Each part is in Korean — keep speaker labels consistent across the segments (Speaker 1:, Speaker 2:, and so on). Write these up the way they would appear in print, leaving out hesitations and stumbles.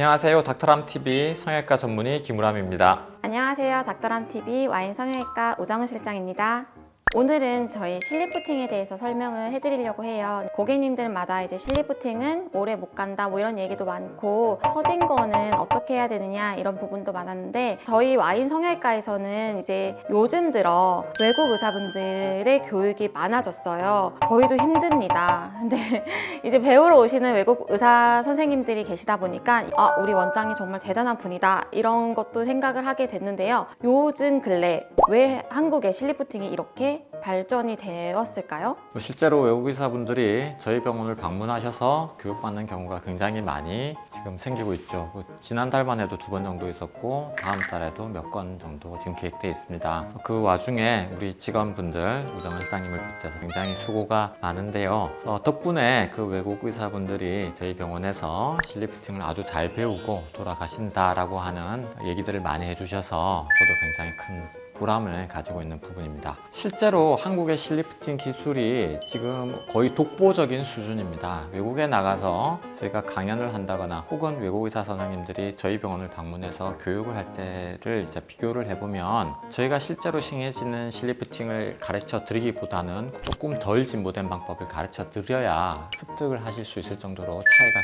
Speaker 1: 안녕하세요. 닥터람TV 성형외과 전문의 김우람입니다.
Speaker 2: 안녕하세요. 닥터람TV 와인 성형외과 오정은 실장입니다. 오늘은 저희 실리프팅에 대해서 설명을 해드리려고 해요. 고객님들마다 이제 실리프팅은 오래 못 간다 뭐 이런 얘기도 많고 처진 거는 어떻게 해야 되느냐 이런 부분도 많았는데 저희 와인 성형외과에서는 이제 요즘 들어 외국 의사분들의 교육이 많아졌어요. 저희도 힘듭니다. 근데 이제 배우러 오시는 외국 의사 선생님들이 계시다 보니까 우리 원장이 정말 대단한 분이다 이런 것도 생각을 하게 됐는데요. 요즘 근래 왜 한국의 실리프팅이 이렇게 발전이 되었을까요?
Speaker 1: 실제로 외국 의사분들이 저희 병원을 방문하셔서 교육받는 경우가 굉장히 많이 지금 생기고 있죠. 지난달만 해도 2번 정도 있었고 다음 달에도 몇 건 정도 지금 계획되어 있습니다. 그 와중에 우리 직원분들, 우정은 실장님을 비롯해서 굉장히 수고가 많은데요. 덕분에 그 외국 의사분들이 저희 병원에서 실리프팅을 아주 잘 배우고 돌아가신다라고 하는 얘기들을 많이 해주셔서 저도 굉장히 큰 보람을 가지고 있는 부분입니다. 실제로 한국의 실리프팅 기술이 지금 거의 독보적인 수준입니다. 외국에 나가서 저희가 강연을 한다거나 혹은 외국 의사 선생님들이 저희 병원을 방문해서 교육을 할 때를 이제 비교를 해보면 저희가 실제로 행해지는 실리프팅을 가르쳐 드리기보다는 조금 덜 진보된 방법을 가르쳐 드려야 습득을 하실 수 있을 정도로 차이가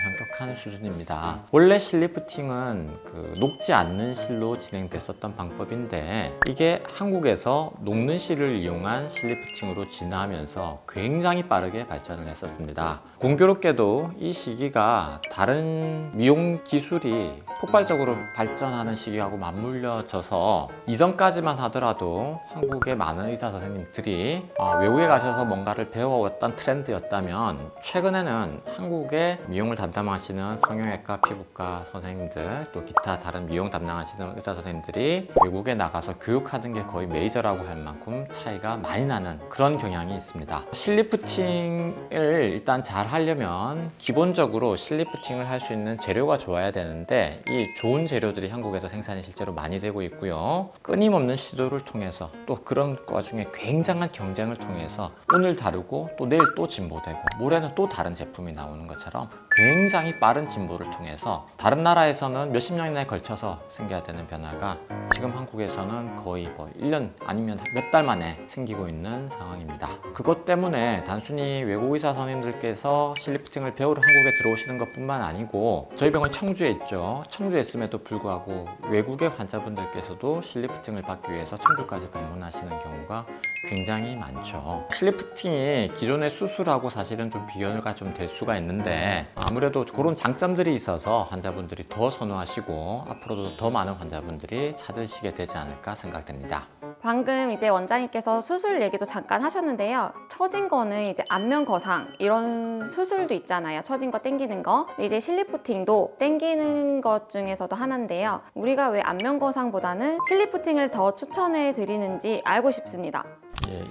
Speaker 1: 현격한 수준입니다. 원래 실리프팅은 녹지 않는 실로 진행됐었던 방법인데 이게 한국에서 녹는 실을 이용한 실리프팅으로 진화하면서 굉장히 빠르게 발전을 했었습니다. 공교롭게도 이 시기가 다른 미용 기술이 폭발적으로 발전하는 시기하고 맞물려져서 이전까지만 하더라도 한국의 많은 의사 선생님들이 외국에 가셔서 뭔가를 배워왔던 트렌드였다면 최근에는 한국의 미용을 담당하시는 성형외과, 피부과 선생님들 또 기타 다른 미용 담당하시는 의사 선생님들이 외국에 나가서 교육하는 게 거의 메이저라고 할 만큼 차이가 많이 나는 그런 경향이 있습니다. 실리프팅을 일단 잘 하려면 기본적으로 실리프팅을 할 수 있는 재료가 좋아야 되는데 이 좋은 재료들이 한국에서 생산이 실제로 많이 되고 있고요. 끊임없는 시도를 통해서 또 그런 와중에 굉장한 경쟁을 통해서 오늘 다르고 또 내일 또 진보되고 모레는 또 다른 제품이 나오는 것처럼 굉장히 빠른 진보를 통해서 다른 나라에서는 몇십 년에 걸쳐서 생겨야 되는 변화가 지금 한국에서는 거의 1년 아니면 몇 달 만에 생기고 있는 상황입니다. 그것 때문에 단순히 외국 의사 선생님들께서 실리프팅을 배우러 한국에 들어오시는 것뿐만 아니고 저희 병원 청주에 있죠. 청주에 있음에도 불구하고 외국의 환자분들께서도 실리프팅을 받기 위해서 청주까지 방문하시는 경우가 굉장히 많죠. 실리프팅이 기존의 수술하고 사실은 좀 비교가 좀 될 수가 있는데 아무래도 그런 장점들이 있어서 환자분들이 더 선호하시고 앞으로도 더 많은 환자분들이 찾으시게 되지 않을까 생각됩니다.
Speaker 2: 방금 이제 원장님께서 수술 얘기도 잠깐 하셨는데요. 처진 거는 이제 안면 거상 이런 수술도 있잖아요. 처진 거 땡기는 거. 이제 실리프팅도 땡기는 것 중에서도 하나인데요. 우리가 왜 안면 거상보다는 실리프팅을 더 추천해 드리는지 알고 싶습니다.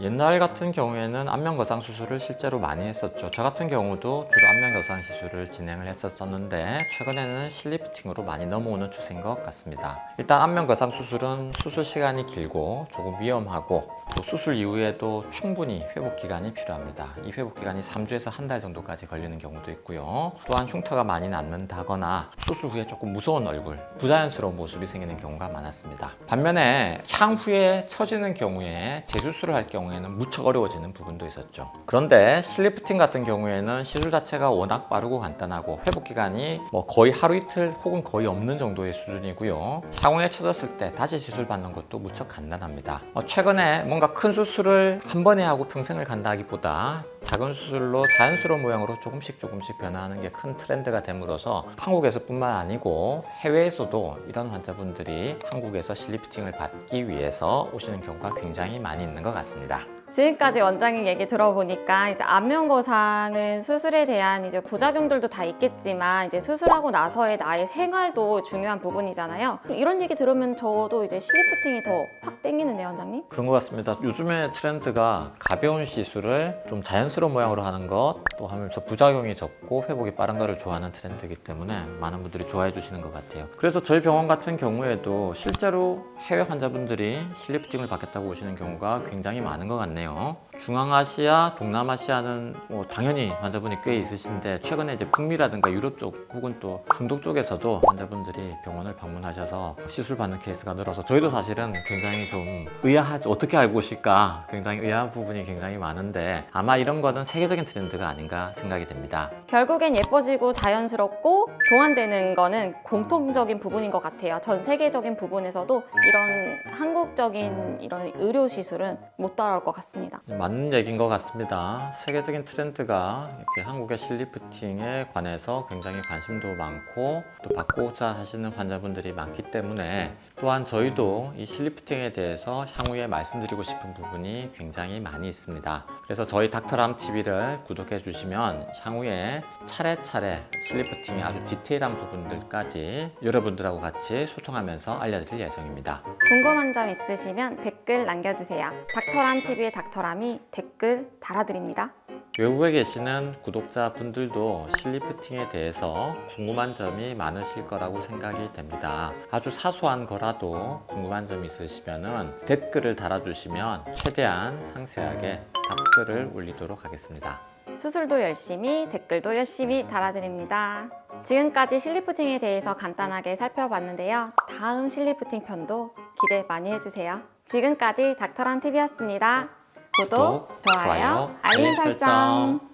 Speaker 1: 옛날 같은 경우에는 안면 거상 수술을 실제로 많이 했었죠. 저 같은 경우도 주로 안면 거상 시술을 진행을 했었는데 최근에는 실리프팅으로 많이 넘어오는 추세인 것 같습니다. 일단 안면 거상 수술은 수술 시간이 길고 조금 위험하고 또 수술 이후에도 충분히 회복 기간이 필요합니다. 이 회복 기간이 3주에서 한 달 정도까지 걸리는 경우도 있고요. 또한 흉터가 많이 남는다거나 수술 후에 조금 무서운 얼굴, 부자연스러운 모습이 생기는 경우가 많았습니다. 반면에 향후에 처지는 경우에 재수술을 할 경우에는 무척 어려워지는 부분도 있었죠. 그런데 실리프팅 같은 경우에는 시술 자체가 워낙 빠르고 간단하고 회복 기간이 거의 하루 이틀 혹은 거의 없는 정도의 수준이고요. 향후에 처졌을 때 다시 시술 받는 것도 무척 간단합니다. 최근에 뭔가 큰 수술을 한 번에 하고 평생을 간다 하기보다 작은 수술로 자연스러운 모양으로 조금씩 변화하는 게 큰 트렌드가 됨으로써 한국에서뿐만 아니고 해외에서도 이런 환자분들이 한국에서 실리프팅을 받기 위해서 오시는 경우가 굉장히 많이 있는 것 같습니다.
Speaker 2: 지금까지 원장님 얘기 들어보니까 이제 안면 거상은 수술에 대한 이제 부작용들도 다 있겠지만 이제 수술하고 나서의 나의 생활도 중요한 부분이잖아요. 이런 얘기 들으면 저도 이제 실리프팅이 더 확 땡기는데요, 원장님?
Speaker 1: 그런 것 같습니다. 요즘의 트렌드가 가벼운 시술을 좀 자연스러운 모양으로 하는 것 또 하면서 부작용이 적고 회복이 빠른 거를 좋아하는 트렌드이기 때문에 많은 분들이 좋아해 주시는 것 같아요. 그래서 저희 병원 같은 경우에도 실제로 해외 환자분들이 실리프팅을 받겠다고 오시는 경우가 굉장히 많은 것 같네요. 하네요. 중앙아시아, 동남아시아는 뭐 당연히 환자분이 꽤 있으신데 최근에 이제 북미라든가 유럽 쪽 혹은 또 중동 쪽에서도 환자분들이 병원을 방문하셔서 시술 받는 케이스가 늘어서 저희도 사실은 굉장히 좀 의아하죠. 어떻게 알고 오실까? 굉장히 의아한 부분이 굉장히 많은데 아마 이런 거는 세계적인 트렌드가 아닌가 생각이 됩니다.
Speaker 2: 결국엔 예뻐지고 자연스럽고 교환되는 거는 공통적인 부분인 것 같아요. 전 세계적인 부분에서도 이런 한국적인 이런 의료 시술은 못 따라올 것 같습니다.
Speaker 1: 맞는 얘기인 것 같습니다. 세계적인 트렌드가 이렇게 한국의 실리프팅에 관해서 굉장히 관심도 많고 또 받고자 하시는 환자분들이 많기 때문에 또한 저희도 이 실리프팅에 대해서 향후에 말씀드리고 싶은 부분이 굉장히 많이 있습니다. 그래서 저희 닥터람 TV를 구독해 주시면 향후에 차례차례 실리프팅의 아주 디테일한 부분들까지 여러분들하고 같이 소통하면서 알려드릴 예정입니다.
Speaker 2: 궁금한 점 있으시면 댓글 남겨주세요. 닥터람 TV의 닥터람이 댓글 달아드립니다.
Speaker 1: 외국에 계시는 구독자분들도 실리프팅에 대해서 궁금한 점이 많으실 거라고 생각이 됩니다. 아주 사소한 거라도 궁금한 점 있으시면 댓글을 달아주시면 최대한 상세하게 답글을 올리도록 하겠습니다.
Speaker 2: 수술도 열심히, 댓글도 열심히 달아드립니다. 지금까지 실리프팅에 대해서 간단하게 살펴봤는데요. 다음 실리프팅 편도 기대 많이 해주세요. 지금까지 닥터람 TV였습니다. 구독, 좋아요, 알림 설정.